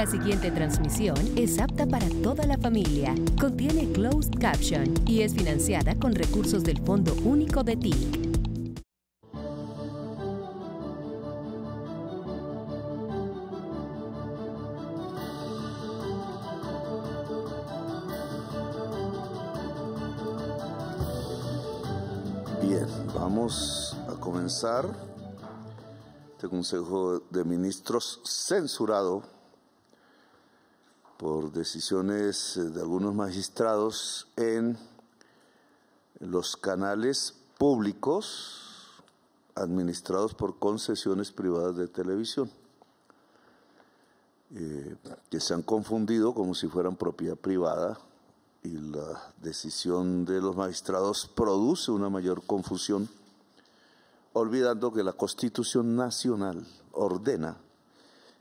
La siguiente transmisión es apta para toda la familia. Contiene closed caption y es financiada con recursos del Fondo Único de TIC. Bien, vamos a comenzar. Este Consejo de Ministros censurado por decisiones de algunos magistrados en los canales públicos administrados por concesiones privadas de televisión, que se han confundido como si fueran propiedad privada, y la decisión de los magistrados produce una mayor confusión, olvidando que la Constitución Nacional ordena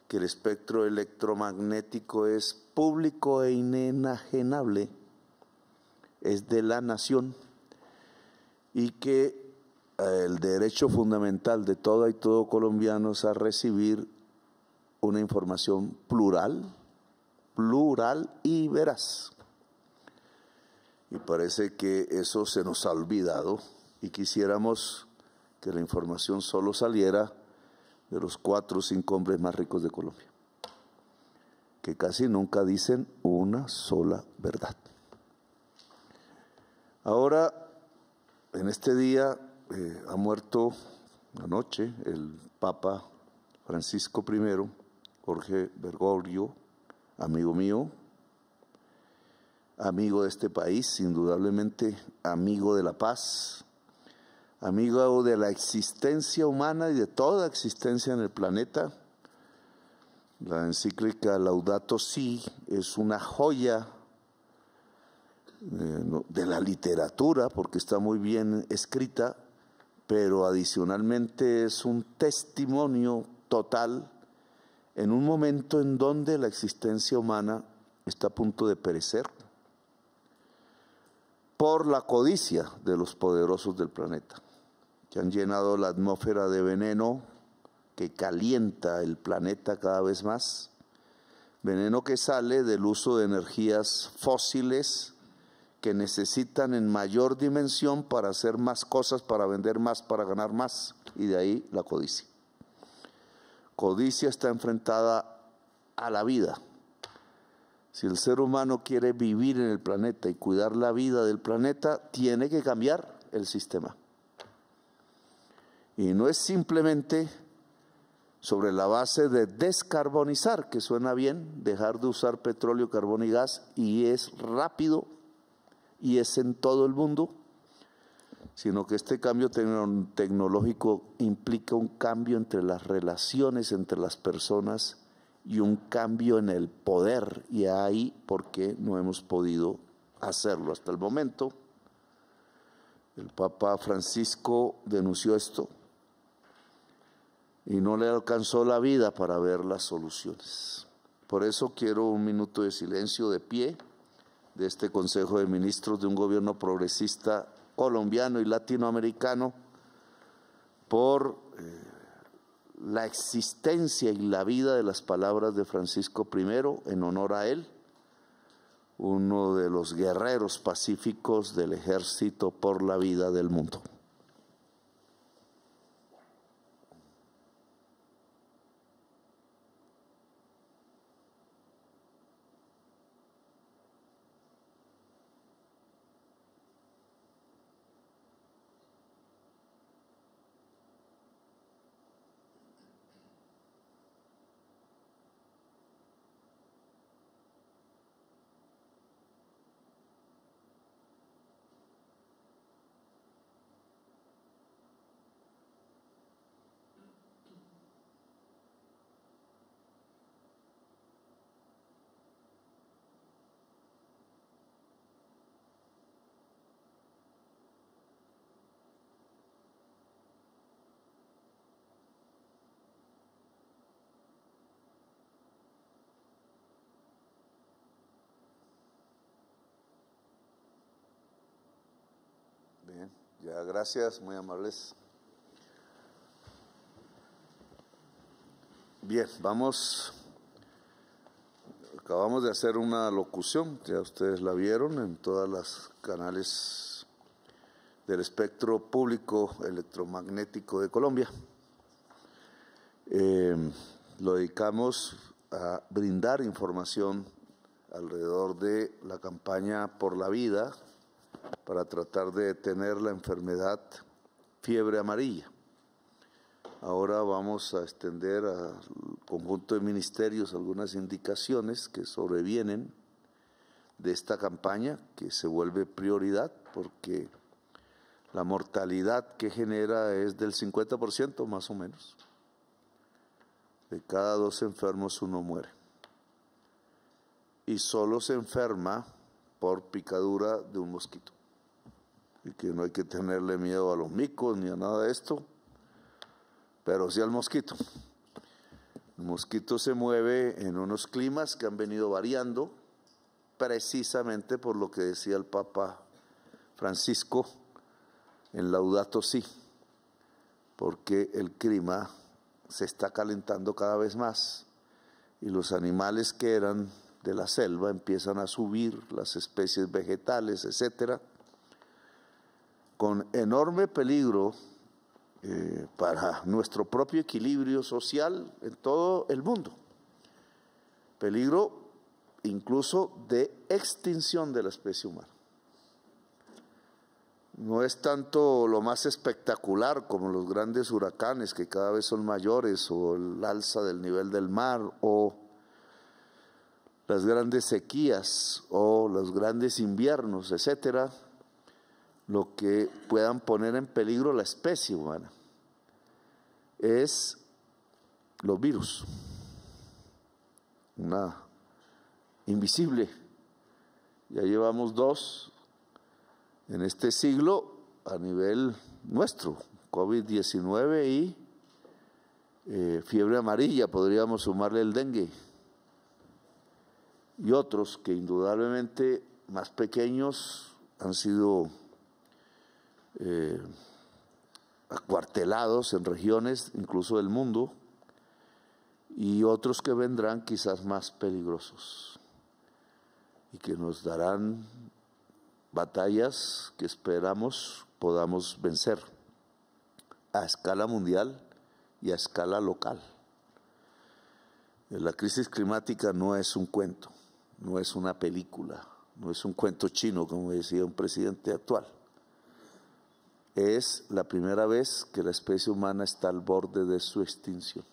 que el espectro electromagnético es público e inenajenable, es de la nación, y que el derecho fundamental de toda y todo colombiano es a recibir una información plural y veraz. Y parece que eso se nos ha olvidado y quisiéramos que la información solo saliera de los 4 o 5 hombres más ricos de Colombia, que casi nunca dicen una sola verdad. Ahora, en este día ha muerto anoche el Papa Francisco I, Jorge Bergoglio, amigo mío, amigo de este país, indudablemente amigo de la paz, amigo de la existencia humana y de toda existencia en el planeta. La encíclica Laudato Si es una joya de la literatura porque está muy bien escrita, pero adicionalmente es un testimonio total en un momento en donde la existencia humana está a punto de perecer por la codicia de los poderosos del planeta, que han llenado la atmósfera de veneno que calienta el planeta cada vez más, veneno que sale del uso de energías fósiles que necesitan en mayor dimensión para hacer más cosas, para vender más, para ganar más, y de ahí la codicia. Codicia está enfrentada a la vida. Si el ser humano quiere vivir en el planeta y cuidar la vida del planeta, tiene que cambiar el sistema. Y no es simplemente sobre la base de descarbonizar, que suena bien, dejar de usar petróleo, carbón y gas, y es rápido, y es en todo el mundo, sino que este cambio tecnológico implica un cambio entre las relaciones entre las personas y un cambio en el poder, y ahí por qué no hemos podido hacerlo hasta el momento. El Papa Francisco denunció esto y no le alcanzó la vida para ver las soluciones. Por eso quiero un minuto de silencio de pie de este Consejo de Ministros de un gobierno progresista colombiano y latinoamericano por la existencia y la vida de las palabras de Francisco I, en honor a él, uno de los guerreros pacíficos del ejército por la vida del mundo. Bien, ya gracias, muy amables. Bien, vamos Acabamos de hacer una locución, ya ustedes la vieron en todos los canales del espectro público electromagnético de Colombia. Lo dedicamos a brindar información alrededor de la campaña por la vida para tratar de detener la enfermedad fiebre amarilla. Ahora vamos a extender al conjunto de ministerios algunas indicaciones que sobrevienen de esta campaña, que se vuelve prioridad porque la mortalidad que genera es del 50% más o menos. De cada 2 enfermos, 1 muere. Y solo se enferma por picadura de un mosquito. Y que no hay que tenerle miedo a los micos ni a nada de esto, pero sí al mosquito. El mosquito se mueve en unos climas que han venido variando, precisamente por lo que decía el Papa Francisco en Laudato Si, porque el clima se está calentando cada vez más y los animales que eran de la selva empiezan a subir, las especies vegetales, etcétera, con enorme peligro para nuestro propio equilibrio social en todo el mundo. Peligro incluso de extinción de la especie humana. No es tanto lo más espectacular como los grandes huracanes que cada vez son mayores, o el alza del nivel del mar, o las grandes sequías, o los grandes inviernos, etcétera, lo que puedan poner en peligro la especie humana. Es los virus, una invisible. Ya llevamos 2 en este siglo a nivel nuestro, COVID-19 y fiebre amarilla, podríamos sumarle el dengue, y otros que indudablemente más pequeños han sido acuartelados en regiones incluso del mundo, y otros que vendrán quizás más peligrosos y que nos darán batallas que esperamos podamos vencer a escala mundial y a escala local. La crisis climática no es un cuento, no es una película, no es un cuento chino, como decía un presidente actual. Es la primera vez que la especie humana está al borde de su extinción.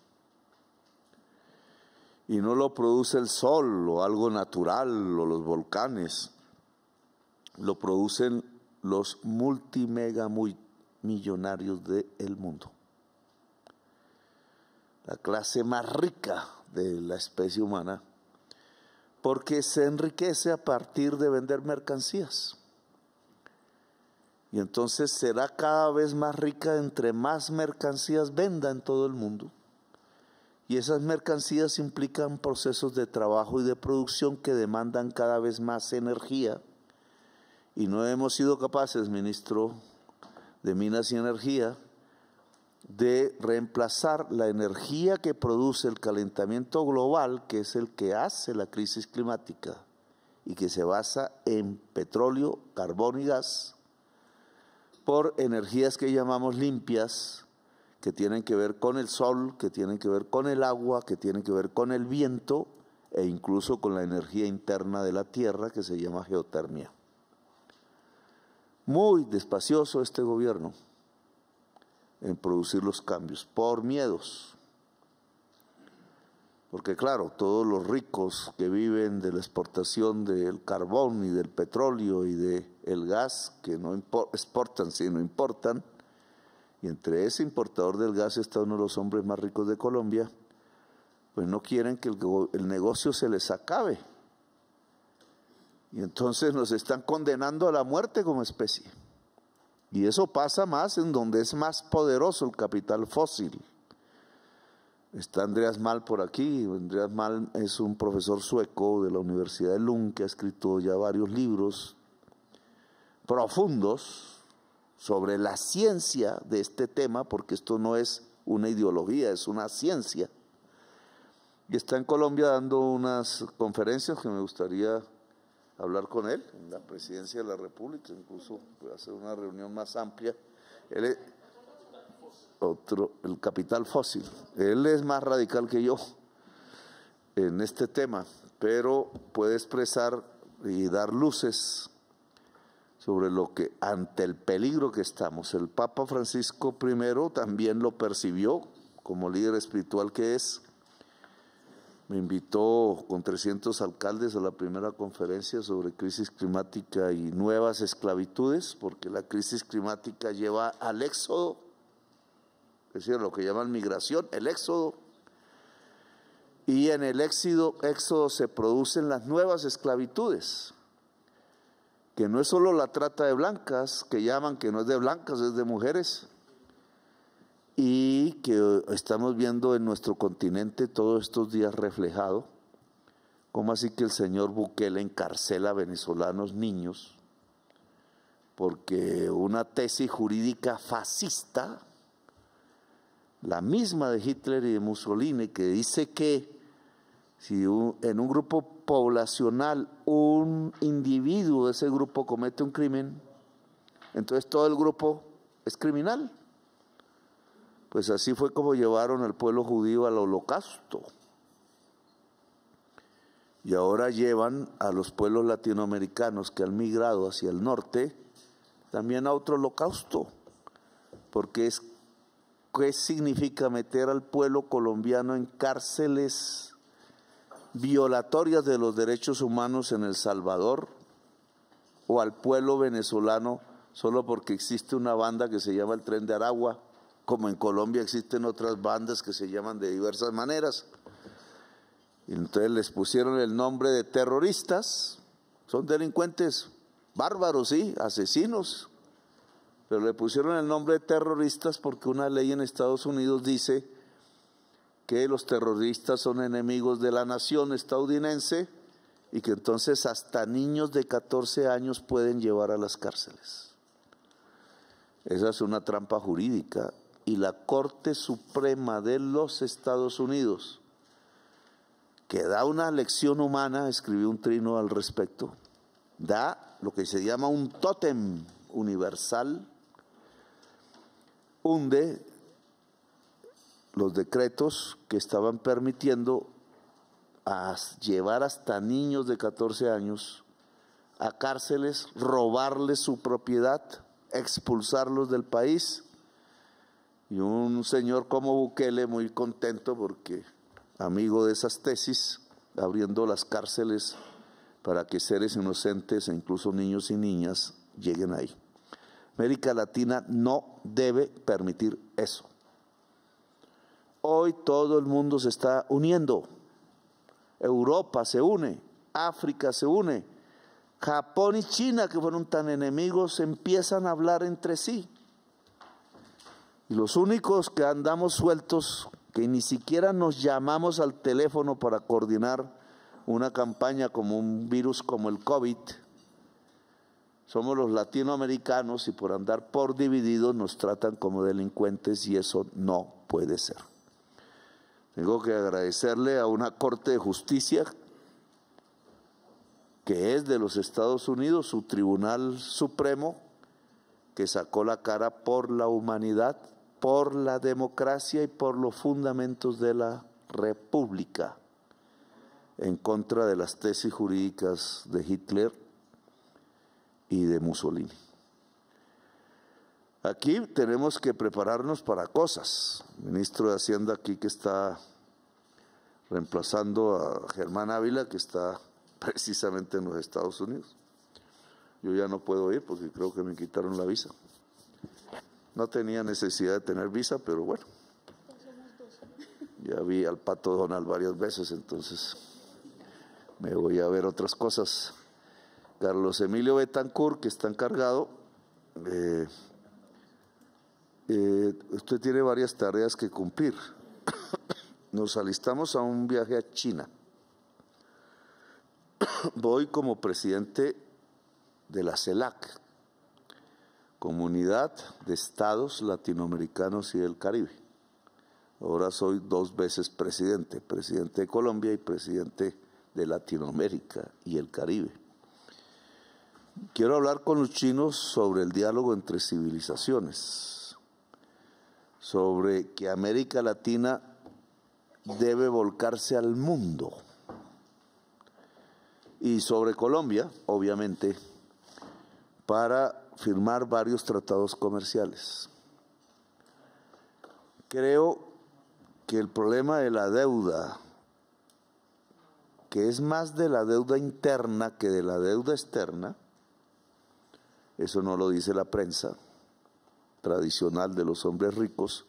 Y no lo produce el sol o algo natural o los volcanes, lo producen los multimillonarios del mundo. La clase más rica de la especie humana, porque se enriquece a partir de vender mercancías. Y entonces será cada vez más rica entre más mercancías venda en todo el mundo. Y esas mercancías implican procesos de trabajo y de producción que demandan cada vez más energía. Y no hemos sido capaces, ministro de Minas y Energía, de reemplazar la energía que produce el calentamiento global, que es el que hace la crisis climática y que se basa en petróleo, carbón y gas, por energías que llamamos limpias, que tienen que ver con el sol, que tienen que ver con el agua, que tienen que ver con el viento e incluso con la energía interna de la tierra que se llama geotermia. Muy despacioso este gobierno en producir los cambios, por miedos. Porque claro, todos los ricos que viven de la exportación del carbón y del petróleo y del gas, que no exportan sino importan, y entre ese importador del gas está uno de los hombres más ricos de Colombia, pues no quieren que el negocio se les acabe. Y entonces nos están condenando a la muerte como especie. Y eso pasa más en donde es más poderoso el capital fósil. Está Andreas Malm por aquí. Andreas Malm es un profesor sueco de la Universidad de Lund que ha escrito ya varios libros profundos sobre la ciencia de este tema, porque esto no es una ideología, es una ciencia. y está en Colombia dando unas conferencias que me gustaría hablar con él en la presidencia de la República, incluso hacer una reunión más amplia. Él es el capital fósil. Él es más radical que yo en este tema, pero puede expresar y dar luces sobre lo que, ante el peligro que estamos. El Papa Francisco I también lo percibió como líder espiritual que es. Me invitó con 300 alcaldes a la primera conferencia sobre crisis climática y nuevas esclavitudes, porque la crisis climática lleva al éxodo, es decir, lo que llaman migración, el éxodo, y en el éxodo se producen las nuevas esclavitudes, que no es solo la trata de blancas, que llaman que no es de blancas, es de mujeres, y que estamos viendo en nuestro continente todos estos días reflejado. ¿Cómo así que el señor Bukele encarcela a venezolanos niños? Porque una tesis jurídica fascista, la misma de Hitler y de Mussolini, que dice que si en un grupo poblacional un individuo de ese grupo comete un crimen, entonces todo el grupo es criminal. Pues así fue como llevaron al pueblo judío al holocausto. Y ahora llevan a los pueblos latinoamericanos que han migrado hacia el norte también a otro holocausto. Porque ¿qué significa meter al pueblo colombiano en cárceles violatorias de los derechos humanos en El Salvador? O al pueblo venezolano solo porque existe una banda que se llama el Tren de Aragua, como en Colombia existen otras bandas que se llaman de diversas maneras. Y entonces les pusieron el nombre de terroristas, son delincuentes bárbaros, sí, asesinos, pero le pusieron el nombre de terroristas porque una ley en Estados Unidos dice que los terroristas son enemigos de la nación estadounidense y que entonces hasta niños de 14 años pueden llevar a las cárceles. Esa es una trampa jurídica. Y la Corte Suprema de los Estados Unidos, que da una lección humana, escribió un trino al respecto, da lo que se llama un tótem universal, hunde los decretos que estaban permitiendo llevar hasta niños de 14 años a cárceles, robarles su propiedad, expulsarlos del país. Y un señor como Bukele muy contento porque amigo de esas tesis, abriendo las cárceles para que seres inocentes e incluso niños y niñas lleguen ahí. América Latina no debe permitir eso. Hoy todo el mundo se está uniendo. Europa se une, África se une, Japón y China, que fueron tan enemigos, empiezan a hablar entre sí. Y los únicos que andamos sueltos, que ni siquiera nos llamamos al teléfono para coordinar una campaña como un virus como el COVID, somos los latinoamericanos y por andar por divididos nos tratan como delincuentes y eso no puede ser. Tengo que agradecerle a una Corte de Justicia que es de los Estados Unidos, su Tribunal Supremo, que sacó la cara por la humanidad, por la democracia y por los fundamentos de la República, en contra de las tesis jurídicas de Hitler y de Mussolini. Aquí tenemos que prepararnos para cosas. El ministro de Hacienda aquí que está reemplazando a Germán Ávila, que está precisamente en los Estados Unidos. Yo ya no puedo ir porque creo que me quitaron la visa. No tenía necesidad de tener visa, pero bueno. Ya vi al Pato Donald varias veces, entonces me voy a ver otras cosas. Carlos Emilio Betancourt, que está encargado, usted tiene varias tareas que cumplir. Nos alistamos a un viaje a China. Voy como presidente de la CELAC, Comunidad de Estados Latinoamericanos y del Caribe. Ahora soy 2 veces presidente de Colombia y presidente de Latinoamérica y el Caribe. Quiero hablar con los chinos sobre el diálogo entre civilizaciones, sobre que América Latina debe volcarse al mundo, y sobre Colombia, obviamente, para firmar varios tratados comerciales. Creo que el problema de la deuda, que es más de la deuda interna que de la deuda externa, eso no lo dice la prensa tradicional de los hombres ricos,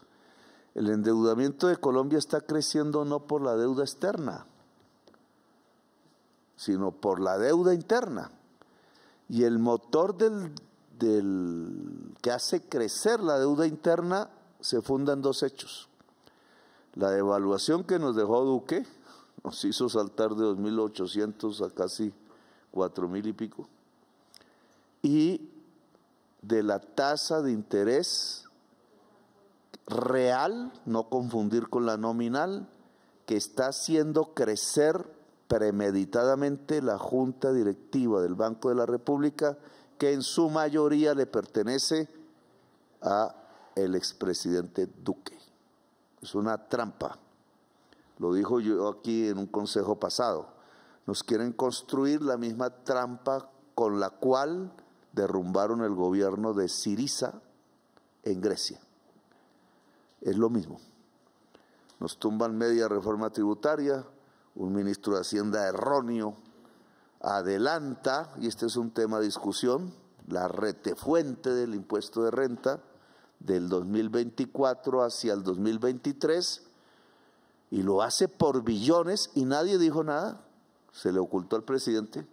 el endeudamiento de Colombia está creciendo no por la deuda externa, sino por la deuda interna. Y el motor que hace crecer la deuda interna se funda en 2 hechos. La devaluación que nos dejó Duque, nos hizo saltar de 2.800 a casi 4.000 y pico, y de la tasa de interés real, no confundir con la nominal, que está haciendo crecer premeditadamente la Junta Directiva del Banco de la República, que en su mayoría le pertenece a el expresidente Duque. Es una trampa, lo dijo yo aquí en un consejo pasado. Nos quieren construir la misma trampa con la cual derrumbaron el gobierno de Syriza en Grecia. Es lo mismo. Nos tumban media reforma tributaria, un ministro de Hacienda erróneo adelanta, y este es un tema de discusión, la retefuente del impuesto de renta del 2024 hacia el 2023, y lo hace por billones y nadie dijo nada, se le ocultó al presidente.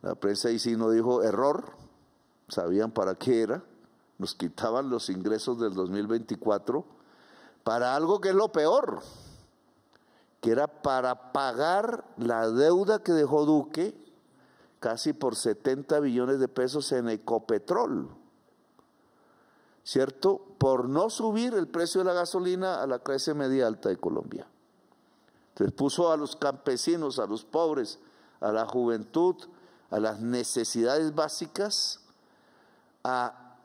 La prensa ahí sí no dijo error, sabían para qué era, nos quitaban los ingresos del 2024 para algo que es lo peor, que era para pagar la deuda que dejó Duque, casi por 70 billones de pesos en Ecopetrol, ¿cierto? Por no subir el precio de la gasolina a la clase media alta de Colombia. Entonces puso a los campesinos, a los pobres, a la juventud, a las necesidades básicas, a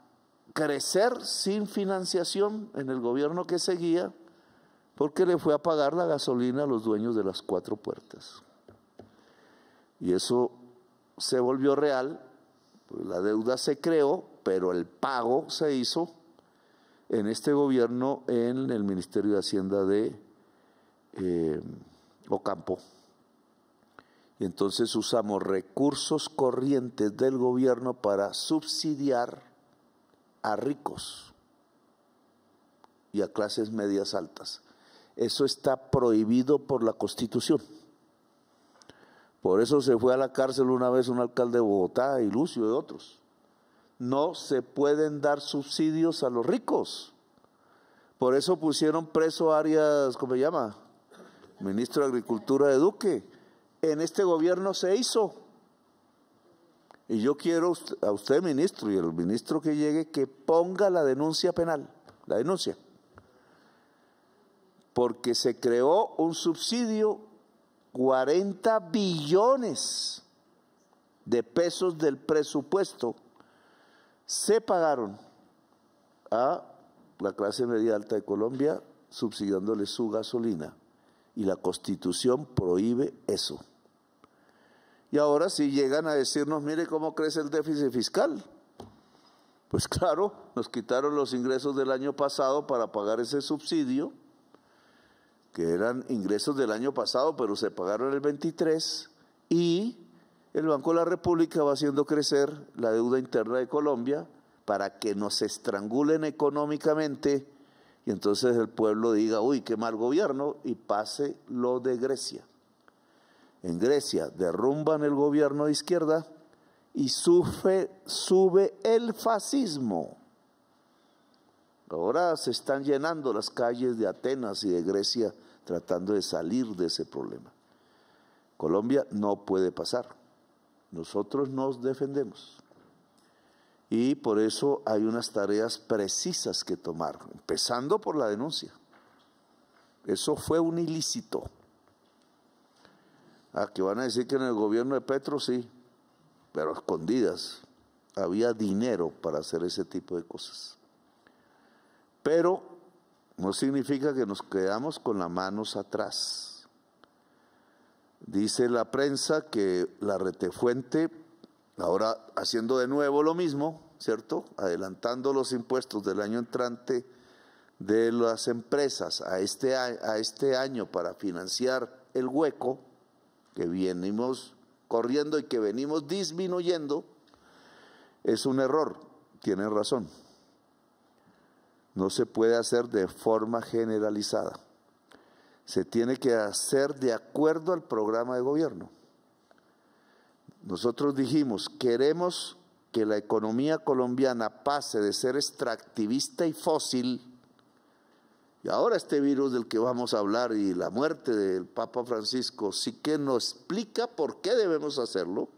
crecer sin financiación en el gobierno que seguía, porque le fue a pagar la gasolina a los dueños de las 4 puertas. Y eso se volvió real, pues la deuda se creó, pero el pago se hizo en este gobierno en el Ministerio de Hacienda de Ocampo. Y entonces usamos recursos corrientes del gobierno para subsidiar a ricos y a clases medias altas. Eso está prohibido por la Constitución. Por eso se fue a la cárcel una vez un alcalde de Bogotá, y Lucio, y otros. No se pueden dar subsidios a los ricos. Por eso pusieron preso a Arias, ¿cómo se llama? Ministro de Agricultura de Duque. En este gobierno se hizo. Y yo quiero a usted, ministro, y al ministro que llegue, que ponga la denuncia penal, la denuncia. Porque se creó un subsidio, 40 billones de pesos del presupuesto se pagaron a la clase media alta de Colombia subsidiándole su gasolina. Y la Constitución prohíbe eso. Y ahora sí llegan a decirnos, mire cómo crece el déficit fiscal. Pues claro, nos quitaron los ingresos del año pasado para pagar ese subsidio, que eran ingresos del año pasado, pero se pagaron en el 23, y el Banco de la República va haciendo crecer la deuda interna de Colombia para que nos estrangulen económicamente, y entonces el pueblo diga, uy, qué mal gobierno, y pase lo de Grecia. En Grecia derrumban el gobierno de izquierda y sube el fascismo. Ahora se están llenando las calles de Atenas y de Grecia tratando de salir de ese problema. Colombia no puede pasar. Nosotros nos defendemos. Y por eso hay unas tareas precisas que tomar, empezando por la denuncia. Eso fue un ilícito. Que van a decir que en el gobierno de Petro sí, pero escondidas. Había dinero para hacer ese tipo de cosas. Pero no significa que nos quedamos con las manos atrás. Dice la prensa que la Retefuente, ahora haciendo de nuevo lo mismo, ¿cierto? Adelantando los impuestos del año entrante de las empresas a este año para financiar el hueco que venimos corriendo y que venimos disminuyendo, es un error. Tienen razón. No se puede hacer de forma generalizada. Se tiene que hacer de acuerdo al programa de gobierno. Nosotros dijimos, queremos que la economía colombiana pase de ser extractivista y fósil, y ahora este virus del que vamos a hablar y la muerte del Papa Francisco sí que nos explica por qué debemos hacerlo,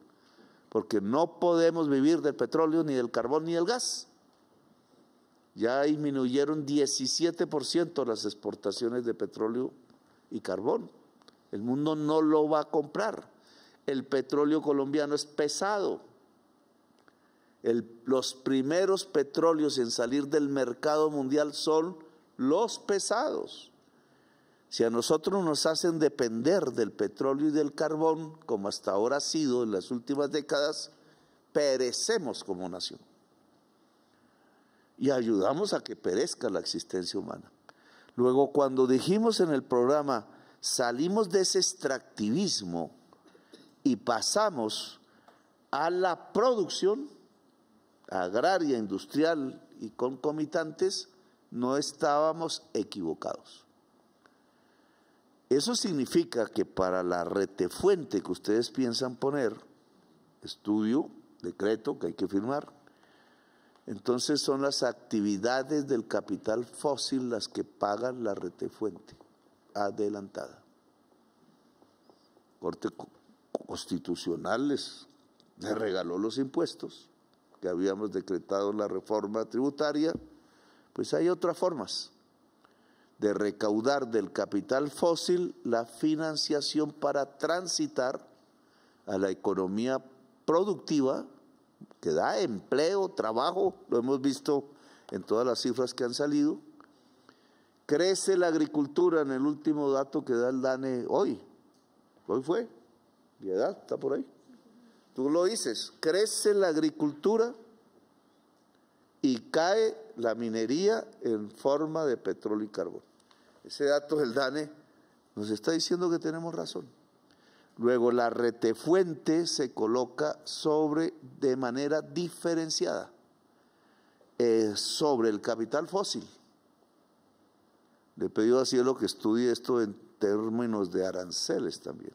porque no podemos vivir del petróleo, ni del carbón, ni del gas. Ya disminuyeron 17% las exportaciones de petróleo y carbón. El mundo no lo va a comprar. El petróleo colombiano es pesado. Los primeros petróleos en salir del mercado mundial son los pesados. Si a nosotros nos hacen depender del petróleo y del carbón, como hasta ahora ha sido en las últimas décadas, perecemos como nación. Y ayudamos a que perezca la existencia humana. Luego, cuando dijimos en el programa, salimos de ese extractivismo y pasamos a la producción agraria, industrial y concomitantes, no estábamos equivocados. Eso significa que para la Retefuente que ustedes piensan poner, estudio, decreto que hay que firmar, entonces son las actividades del capital fósil las que pagan la Retefuente adelantada. Corte Constitucional les regaló los impuestos que habíamos decretado en la reforma tributaria. Pues hay otras formas de recaudar del capital fósil la financiación para transitar a la economía productiva que da empleo, trabajo, lo hemos visto en todas las cifras que han salido. Crece la agricultura en el último dato que da el DANE hoy fue, y edad está por ahí. Tú lo dices, crece la agricultura y cae la minería en forma de petróleo y carbón. Ese dato del DANE nos está diciendo que tenemos razón. Luego la Retefuente se coloca de manera diferenciada sobre el capital fósil. Le he pedido a Cielo que estudie esto en términos de aranceles también.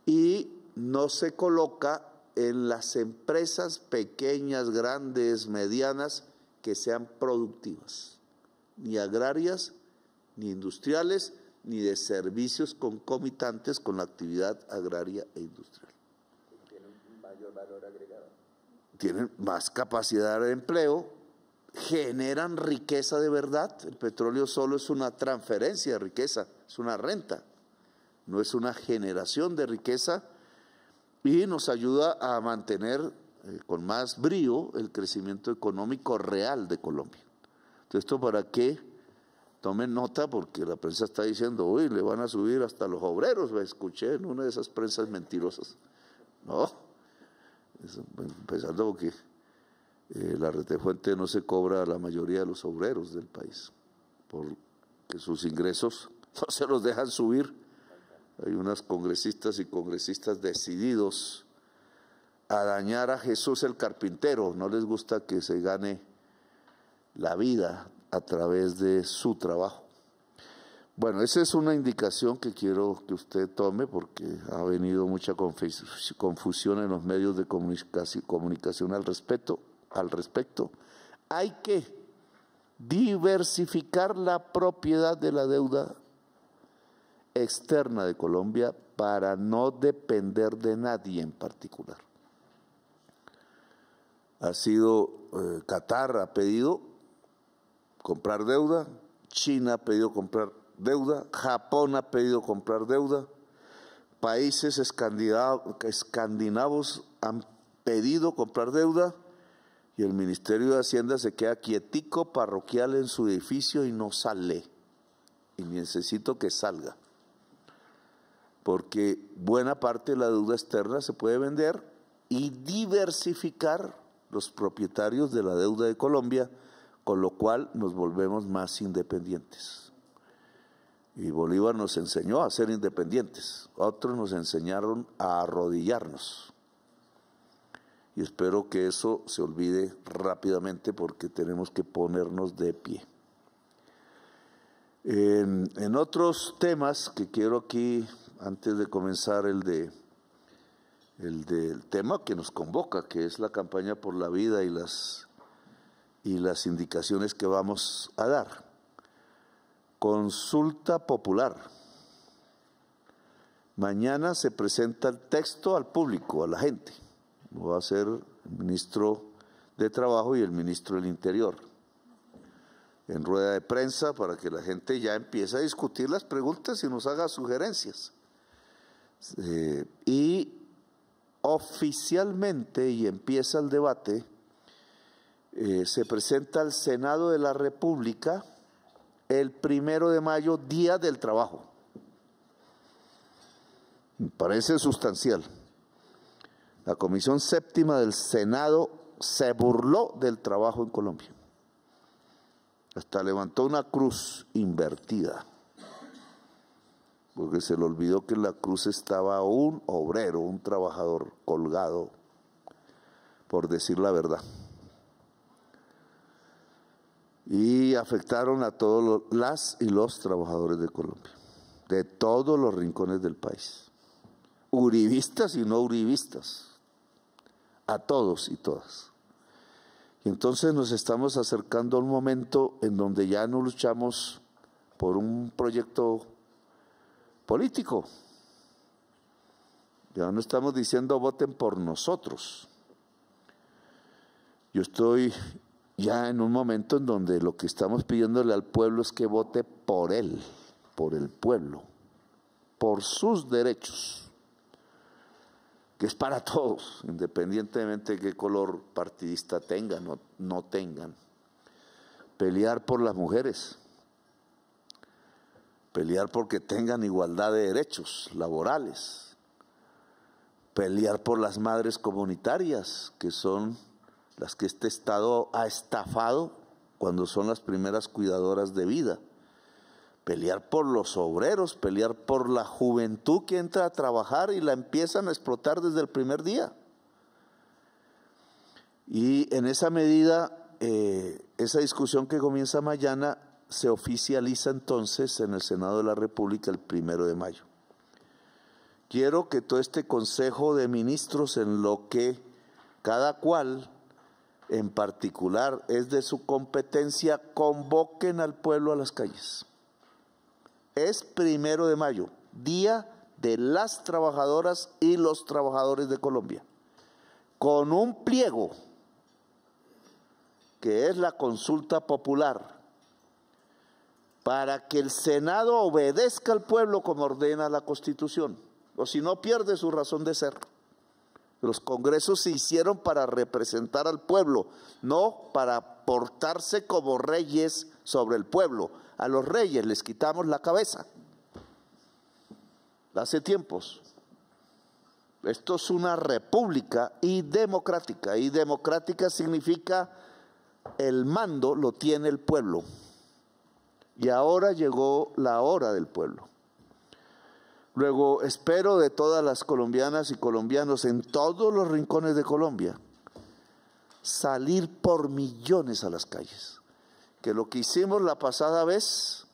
Y no se coloca en las empresas pequeñas, grandes, medianas, que sean productivas, ni agrarias, ni industriales, ni de servicios concomitantes con la actividad agraria e industrial. Tienen un mayor valor agregado. Tienen más capacidad de empleo, generan riqueza de verdad. El petróleo solo es una transferencia de riqueza, es una renta, no es una generación de riqueza, y nos ayuda a mantener con más brío el crecimiento económico real de Colombia. Entonces, esto para que tomen nota, porque la prensa está diciendo, uy, le van a subir hasta los obreros. Lo escuché en una de esas prensas mentirosas. No, empezando porque la Retefuente no se cobra a la mayoría de los obreros del país, porque sus ingresos no se los dejan subir. Hay unas congresistas y congresistas decididos a dañar a Jesús el carpintero. No les gusta que se gane la vida a través de su trabajo. Bueno, esa es una indicación que quiero que usted tome, porque ha venido mucha confusión en los medios de comunicación al respecto. Hay que diversificar la propiedad de la deuda externa de Colombia para no depender de nadie en particular. ha sido Qatar ha pedido comprar deuda, China ha pedido comprar deuda, Japón ha pedido comprar deuda, países escandinavos han pedido comprar deuda y el Ministerio de Hacienda se queda quietico, parroquial en su edificio y no sale. Y necesito que salga, porque buena parte de la deuda externa se puede vender y diversificar los propietarios de la deuda de Colombia, con lo cual nos volvemos más independientes. Y Bolívar nos enseñó a ser independientes, otros nos enseñaron a arrodillarnos. Y espero que eso se olvide rápidamente porque tenemos que ponernos de pie. En otros temas que quiero aquí, antes de comenzar el del tema que nos convoca, que es la campaña por la vida y las indicaciones que vamos a dar. Consulta popular. Mañana se presenta el texto al público, a la gente. Lo va a hacer el ministro de Trabajo y el ministro del Interior, en rueda de prensa, para que la gente ya empiece a discutir las preguntas y nos haga sugerencias. Y oficialmente, y empieza el debate, se presenta al Senado de la República el 1 de mayo, Día del Trabajo. Me parece sustancial. La Comisión Séptima del Senado se burló del trabajo en Colombia. Hasta levantó una cruz invertida, porque se le olvidó que en la cruz estaba un obrero, un trabajador colgado, por decir la verdad. Y afectaron a todos las y los trabajadores de Colombia, de todos los rincones del país, uribistas y no uribistas, a todos y todas. Y entonces nos estamos acercando a un momento en donde ya no luchamos por un proyecto político. Ya no estamos diciendo voten por nosotros. Yo estoy ya en un momento en donde lo que estamos pidiéndole al pueblo es que vote por él, por el pueblo, por sus derechos, que es para todos, independientemente de qué color partidista tengan o no tengan. Pelear por las mujeres, pelear porque tengan igualdad de derechos laborales, pelear por las madres comunitarias, que son las que este Estado ha estafado cuando son las primeras cuidadoras de vida, pelear por los obreros, pelear por la juventud que entra a trabajar y la empiezan a explotar desde el primer día. Y en esa medida, esa discusión que comienza mañana se oficializa entonces en el Senado de la República el 1 de mayo. Quiero que todo este Consejo de Ministros, en lo que cada cual en particular es de su competencia, convoquen al pueblo a las calles. Es 1 de mayo, Día de las Trabajadoras y los Trabajadores de Colombia, con un pliego que es la consulta popular, para que el Senado obedezca al pueblo como ordena la Constitución, o si no pierde su razón de ser. Los congresos se hicieron para representar al pueblo, no para portarse como reyes sobre el pueblo. A los reyes les quitamos la cabeza hace tiempos. Esto es una república y democrática significa el mando lo tiene el pueblo. Y ahora llegó la hora del pueblo. Luego espero de todas las colombianas y colombianos en todos los rincones de Colombia salir por millones a las calles. Que lo que hicimos la pasada vez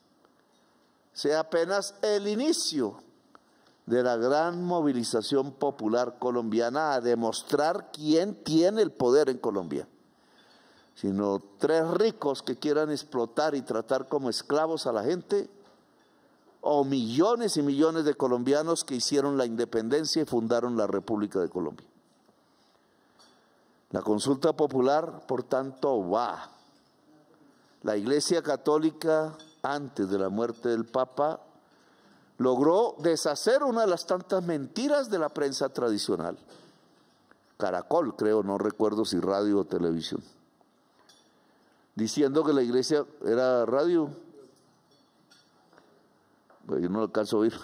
sea apenas el inicio de la gran movilización popular colombiana a demostrar quién tiene el poder en Colombia. Sino 3 ricos que quieran explotar y tratar como esclavos a la gente, o millones y millones de colombianos que hicieron la independencia y fundaron la República de Colombia. La consulta popular, por tanto, va. La Iglesia Católica, antes de la muerte del Papa, logró deshacer una de las tantas mentiras de la prensa tradicional. Caracol, creo, no recuerdo si radio o televisión, diciendo que la Iglesia era radio. Pues yo no lo alcanzo a oír.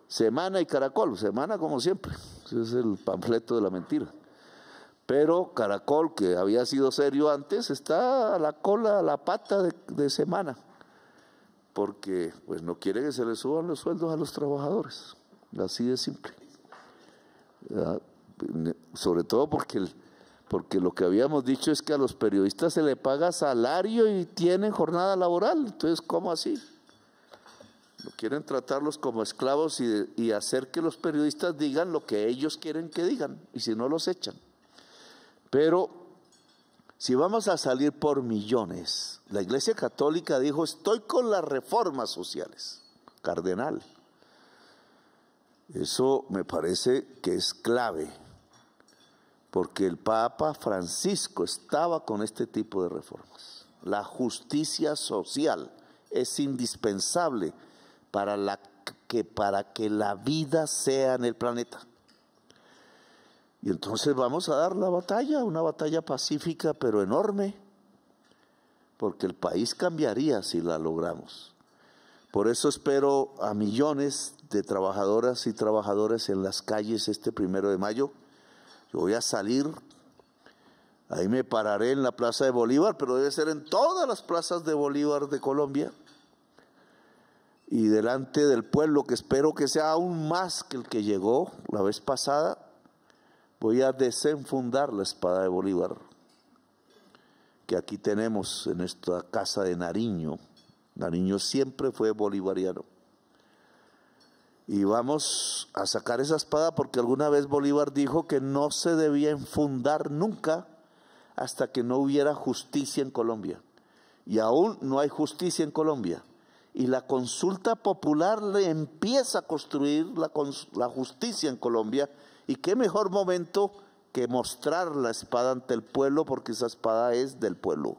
Semana y Caracol, Semana como siempre. Ese es el panfleto de la mentira. Pero Caracol, que había sido serio antes, está a la cola, a la pata de Semana, porque pues no quiere que se le suban los sueldos a los trabajadores, así de simple. Sobre todo porque lo que habíamos dicho es que a los periodistas se le paga salario y tienen jornada laboral, entonces ¿cómo así? No quieren tratarlos como esclavos y hacer que los periodistas digan lo que ellos quieren que digan, y si no los echan. Pero si vamos a salir por millones, la Iglesia Católica dijo: estoy con las reformas sociales, cardenal. Eso me parece que es clave, porque el Papa Francisco estaba con este tipo de reformas. La justicia social es indispensable para que la vida sea en el planeta. Y entonces vamos a dar la batalla, una batalla pacífica pero enorme, porque el país cambiaría si la logramos. Por eso espero a millones de trabajadoras y trabajadores en las calles este 1 de mayo. Yo voy a salir, ahí me pararé en la Plaza de Bolívar, pero debe ser en todas las plazas de Bolívar de Colombia, y delante del pueblo, que espero que sea aún más que el que llegó la vez pasada, voy a desenfundar la espada de Bolívar, que aquí tenemos en esta casa de Nariño. Nariño siempre fue bolivariano. Y vamos a sacar esa espada porque alguna vez Bolívar dijo que no se debía enfundar nunca hasta que no hubiera justicia en Colombia. Y aún no hay justicia en Colombia. Y la consulta popular le empieza a construir la justicia en Colombia. Y qué mejor momento que mostrar la espada ante el pueblo, porque esa espada es del pueblo.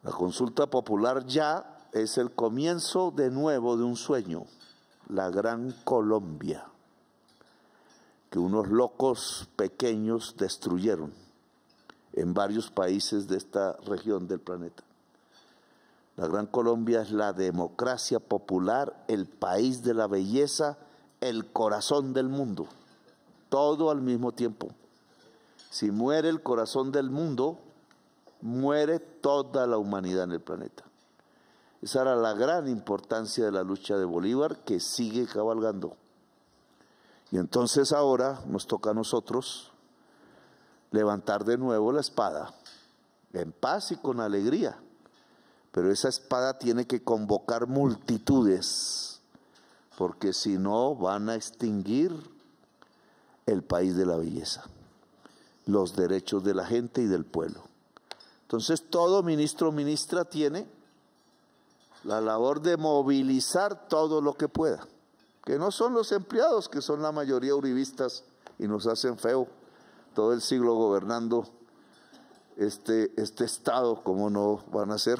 La consulta popular ya es el comienzo de nuevo de un sueño, la gran Colombia, que unos locos pequeños destruyeron en varios países de esta región del planeta. La gran Colombia es la democracia popular, el país de la belleza, el corazón del mundo, todo al mismo tiempo. Si muere el corazón del mundo, muere toda la humanidad en el planeta. Esa era la gran importancia de la lucha de Bolívar, que sigue cabalgando. Y entonces ahora nos toca a nosotros levantar de nuevo la espada, en paz y con alegría. Pero esa espada tiene que convocar multitudes, porque si no van a extinguir el país de la belleza, los derechos de la gente y del pueblo. Entonces todo ministro o ministra tiene la labor de movilizar todo lo que pueda, que no son los empleados, que son la mayoría uribistas y nos hacen feo todo el siglo gobernando este estado, como no van a ser,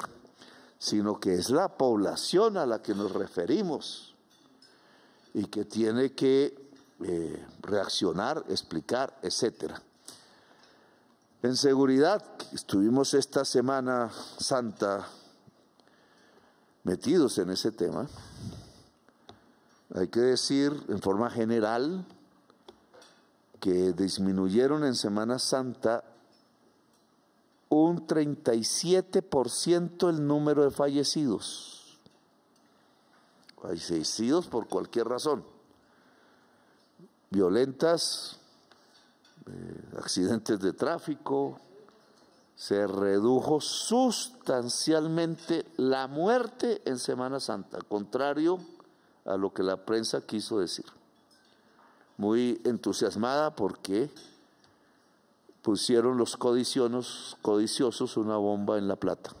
sino que es la población a la que nos referimos y que tiene que reaccionar, explicar, etcétera. En seguridad, estuvimos esta Semana Santa metidos en ese tema. Hay que decir en forma general que disminuyeron en Semana Santa un 37% el número de fallecidos. Fallecidos por cualquier razón, violentas, accidentes de tráfico. Se redujo sustancialmente la muerte en Semana Santa, contrario a lo que la prensa quiso decir. Muy entusiasmada porque pusieron los codiciosos una bomba en La Plata.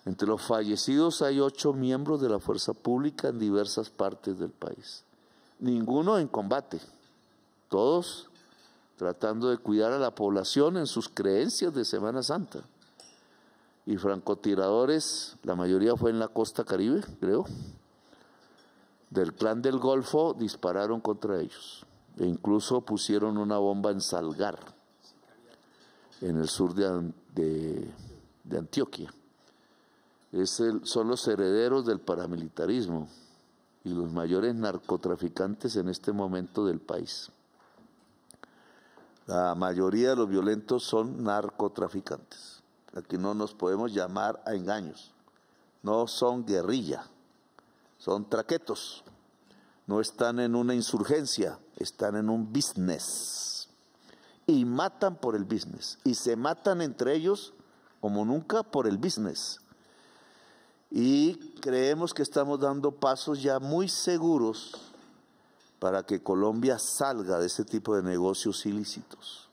Entre los fallecidos hay 8 miembros de la fuerza pública en diversas partes del país. Ninguno en combate, todos tratando de cuidar a la población en sus creencias de Semana Santa. Y francotiradores, la mayoría fue en la costa Caribe, creo, del Clan del Golfo, dispararon contra ellos. E incluso pusieron una bomba en Salgar, en el sur de Antioquia. Son los herederos del paramilitarismo y los mayores narcotraficantes en este momento del país. La mayoría de los violentos son narcotraficantes. Aquí no nos podemos llamar a engaños. No son guerrilla, son traquetos. No están en una insurgencia, están en un business. Y matan por el business. Y se matan entre ellos como nunca por el business. Y creemos que estamos dando pasos ya muy seguros para que Colombia salga de ese tipo de negocios ilícitos.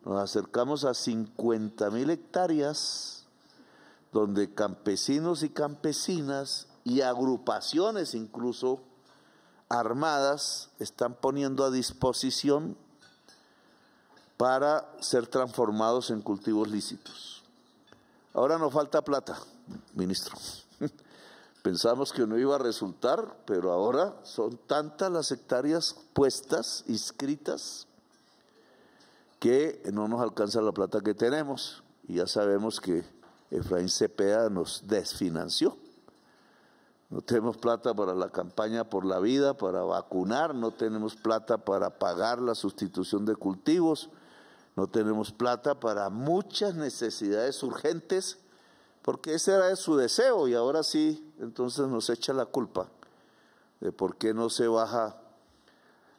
Nos acercamos a 50.000 hectáreas donde campesinos y campesinas y agrupaciones incluso armadas están poniendo a disposición para ser transformados en cultivos lícitos. Ahora nos falta plata, ministro. Pensamos que no iba a resultar, pero ahora son tantas las hectáreas puestas, inscritas, que no nos alcanza la plata que tenemos. Y ya sabemos que Efraín Cepeda nos desfinanció. No tenemos plata para la campaña por la vida, para vacunar, no tenemos plata para pagar la sustitución de cultivos, no tenemos plata para muchas necesidades urgentes, porque ese era su deseo y ahora sí, entonces nos echa la culpa de por qué no se baja,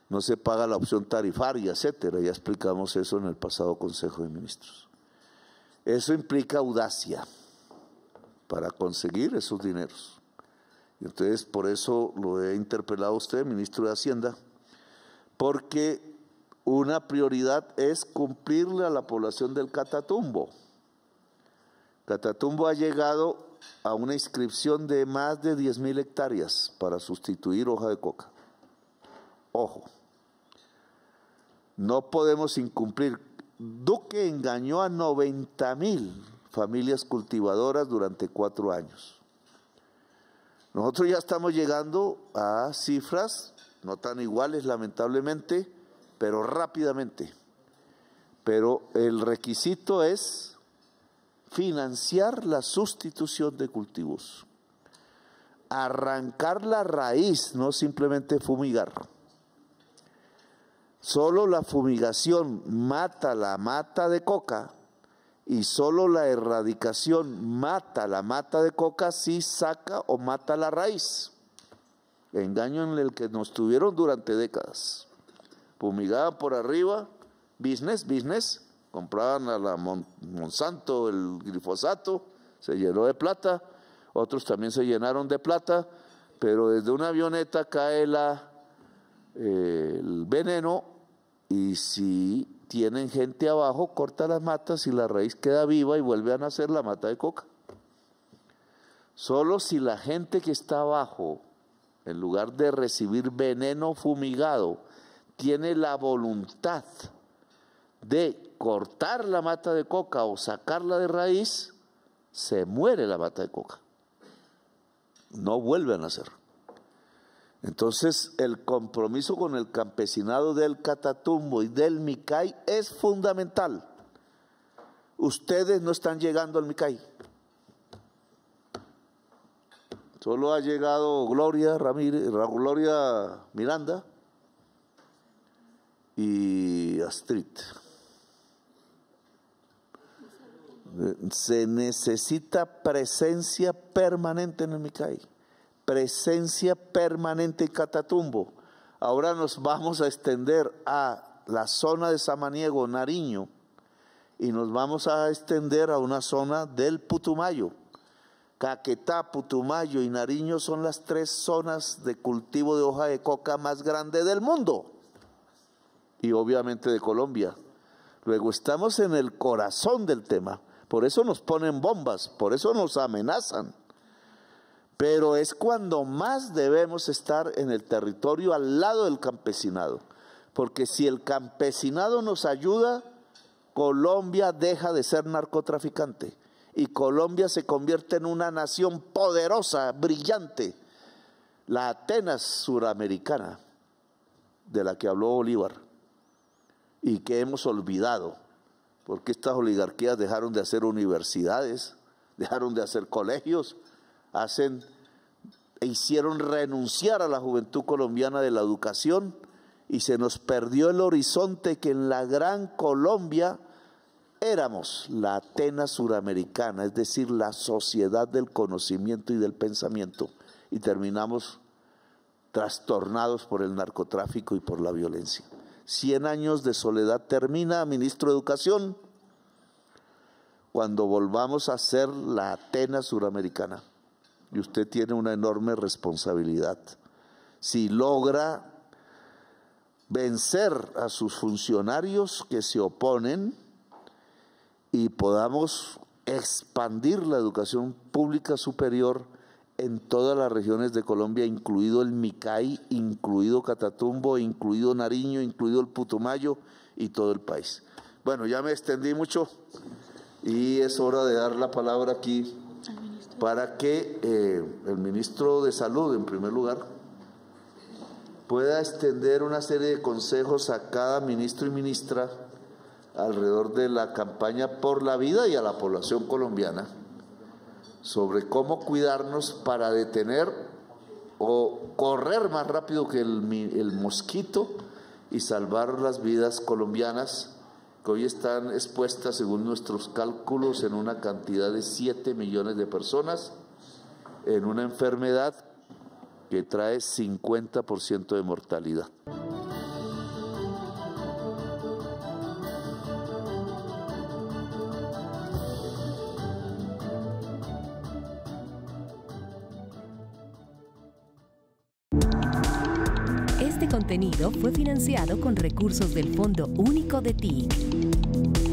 no se paga la opción tarifaria, etcétera. Ya explicamos eso en el pasado Consejo de Ministros. Eso implica audacia para conseguir esos dineros. Y entonces por eso lo he interpelado a usted, ministro de Hacienda, porque una prioridad es cumplirle a la población del Catatumbo. Catatumbo ha llegado a una inscripción de más de 10.000 hectáreas para sustituir hoja de coca. Ojo, no podemos incumplir. Duque engañó a 90.000 familias cultivadoras durante 4 años. Nosotros ya estamos llegando a cifras no tan iguales, lamentablemente, pero rápidamente. Pero el requisito es financiar la sustitución de cultivos, arrancar la raíz, no simplemente fumigar. Solo la fumigación mata la mata de coca y solo la erradicación mata la mata de coca si saca o mata la raíz. Engaño en el que nos tuvieron durante décadas. Fumigaban por arriba, business, compraban a la Monsanto el glifosato, se llenó de plata, otros también se llenaron de plata, pero desde una avioneta cae el veneno y si tienen gente abajo, corta las matas y la raíz queda viva y vuelve a nacer la mata de coca. Solo si la gente que está abajo, en lugar de recibir veneno fumigado, tiene la voluntad de cortar la mata de coca o sacarla de raíz, se muere la mata de coca. No vuelve a nacer. Entonces, el compromiso con el campesinado del Catatumbo y del Micay es fundamental. Ustedes no están llegando al Micay. Solo ha llegado Gloria Miranda y Astrid. Se necesita presencia permanente en el Micay, presencia permanente en Catatumbo. Ahora nos vamos a extender a la zona de Samaniego, Nariño, y nos vamos a extender a una zona del Putumayo. Caquetá, Putumayo y Nariño son las 3 zonas de cultivo de hoja de coca más grande del mundo y obviamente de Colombia. Luego estamos en el corazón del tema. Por eso nos ponen bombas, por eso nos amenazan. Pero es cuando más debemos estar en el territorio al lado del campesinado. porque si el campesinado nos ayuda, Colombia deja de ser narcotraficante y Colombia se convierte en una nación poderosa, brillante, la Atenas suramericana de la que habló Bolívar y que hemos olvidado, porque estas oligarquías dejaron de hacer universidades, dejaron de hacer colegios, hicieron renunciar a la juventud colombiana de la educación y se nos perdió el horizonte que en la gran Colombia éramos la Atenas suramericana, es decir, la sociedad del conocimiento y del pensamiento, y terminamos trastornados por el narcotráfico y por la violencia. 100 años de soledad termina, ministro de Educación, cuando volvamos a ser la Atenas suramericana. Y usted tiene una enorme responsabilidad. Si logra vencer a sus funcionarios que se oponen y podamos expandir la educación pública superior en todas las regiones de Colombia, incluido el Micay, incluido Catatumbo, incluido Nariño, incluido el Putumayo y todo el país. Bueno, ya me extendí mucho y es hora de dar la palabra aquí para que el ministro de Salud, en primer lugar, pueda extender una serie de consejos a cada ministro y ministra alrededor de la campaña por la vida y a la población colombiana sobre cómo cuidarnos para detener o correr más rápido que el mosquito y salvar las vidas colombianas que hoy están expuestas, según nuestros cálculos, en una cantidad de 7 millones de personas en una enfermedad que trae 50% de mortalidad. Este contenido fue financiado con recursos del Fondo Único de TIC.